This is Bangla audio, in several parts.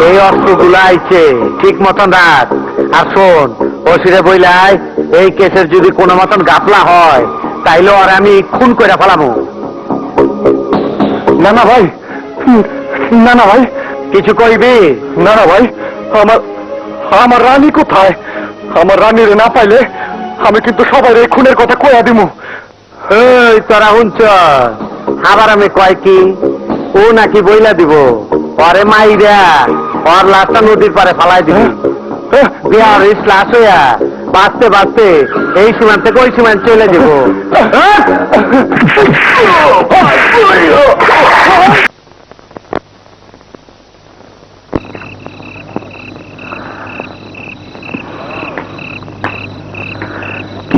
এই অস্ত্রগুলো আইছে ঠিক মতন রাখ। আর শোন, ওসিরে বইলাই এই কেসের যদি কোনো মতন গাফলা হয় তাইলে আর আমি খুন করে ফেলাবো। না না ভাই, না না ভাই, কিছু কইবি? না না ভাই, আমার রানী কোথায়? আমার রানীর না পাইলে আমি কিন্তু সবাই এই খুনের কথা কইয়া দিমু। এই তোরা শুনছ? আবার আমি কয় কি ও নাকি বইলা দিব পরে মাইরা ওর লাশটা নদীর পারে ফালাই দিবি। বিহার লাশ হইয়া বাঁচতে বাঁচতে এই সীমান থেকে ওই সীমান চলে যাব।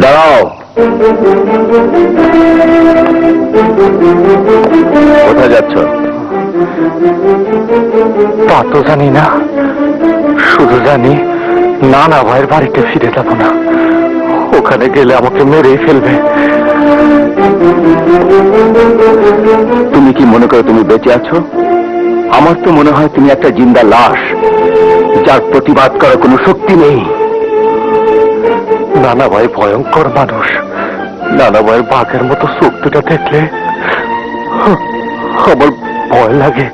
দাঁড়াও, কোথায় যাচ্ছ? তা তো জানি না, শুধু জানি নানা ভাইয়ের বাড়িতে ফিরে যাব না। ওখানে গেলে আমাকে মেরেই ফেলবে। তুমি কি মনে করো তুমি বেঁচে আছো? আমার তো মনে হয় তুমি একটা জিন্দা লাশ, যার প্রতিবাদ করার কোনো শক্তি নেই। নানা ভাই ভয়ঙ্কর মানুষ। নানা ভাইয়ের বাঘের মতো চোখ দুটা দেখলে আমার ভয় লাগে।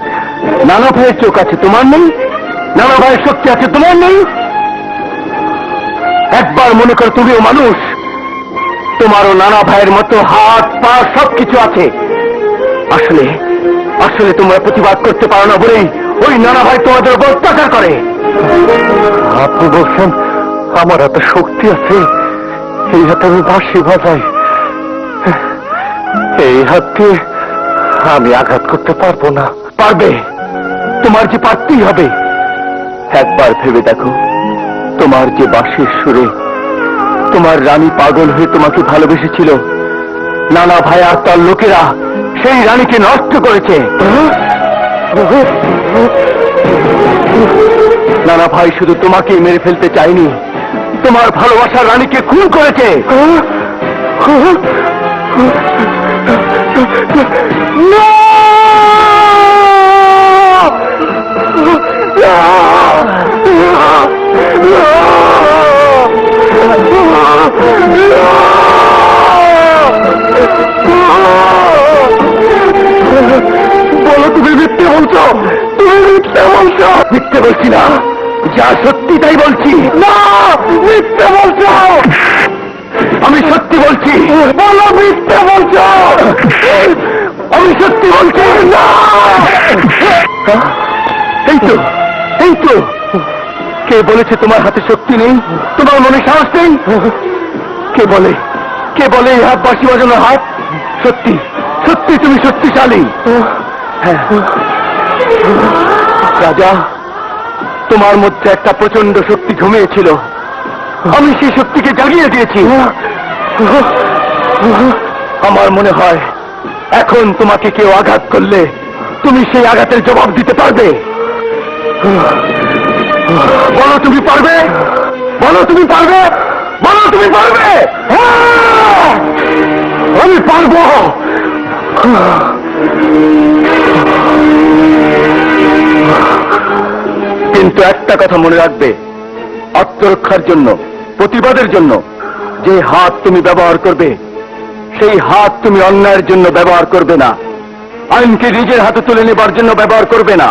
নানা ভাইয়ের চোখ আছে, তোমার নেই? নানা ভাইয়ের শক্তি আছে, তোমার নেই? একবার মনে করো তুমিও মানুষ, তোমারও নানা ভাইয়ের মতো হাত পা সবকিছু আছে। আসলে আসলে তোমরা প্রতিবাদ করতে পারো না বলেই ওই নানা ভাই তোমাদের উপর অত্যাচার করে। আপনি বলছেন আমার এত শক্তি আছে? এই হাতে আমি বাঁশি বাজাই, এই হাত দিয়ে আমি আঘাত করতে পারবো না। পারবে, তোমার যে পারতেই হবে। একবার ভেবে দেখো, তোমার যে বাঁশির সুরে তোমার রানী পাগল হয়ে তোমাকে ভালোবেসেছিল, নানা ভাই আর তার লোকেরা সেই রানীকে নষ্ট করেছে। নানা ভাই শুধু তোমাকেই মেরে ফেলতে চায়নি, তোমার ভালোবাসার রানীকে খুন করেছে। বলো, তুমি মিথ্যে বলছো? তুমি মিথ্যে বলছো? মিথ্যে বলছি না, যা সত্যি তাই বলছি। না, মিথ্যে বলছো। আমি সত্যি বলছি। বলো, মিথ্যে বলছো? আমি সত্যি বলছি। না, এই তো, এই তো। কে বলেছে তোমার হাতে শক্তি নেই? তোমার মনে সাহস নেই? কে বলে, কে বলে এই হাত বাঁশি বাজানোর হাত? সত্যি সত্যি তুমি শক্তিশালী। রাজা, তোমার মধ্যে একটা প্রচন্ড শক্তি ঘুমিয়েছিল, আমি সেই শক্তিকে জাগিয়ে দিয়েছি। আমার মনে হয় এখন তোমাকে কেউ আঘাত করলে তুমি সেই আঘাতের জবাব দিতে পারবে। বলো তুমি পারবে? বলো তুমি পারবে? বলো তুমি পারবে? আমি পারবো। কিন্তু একটা কথা মনে রাখবে, আত্মরক্ষার জন্য, প্রতিবাদের জন্য যে হাত তুমি ব্যবহার করবে, সেই হাত তুমি অন্যায়ের জন্য ব্যবহার করবে না, আইনকে নিজের হাতে তুলে নেবার জন্য ব্যবহার করবে না।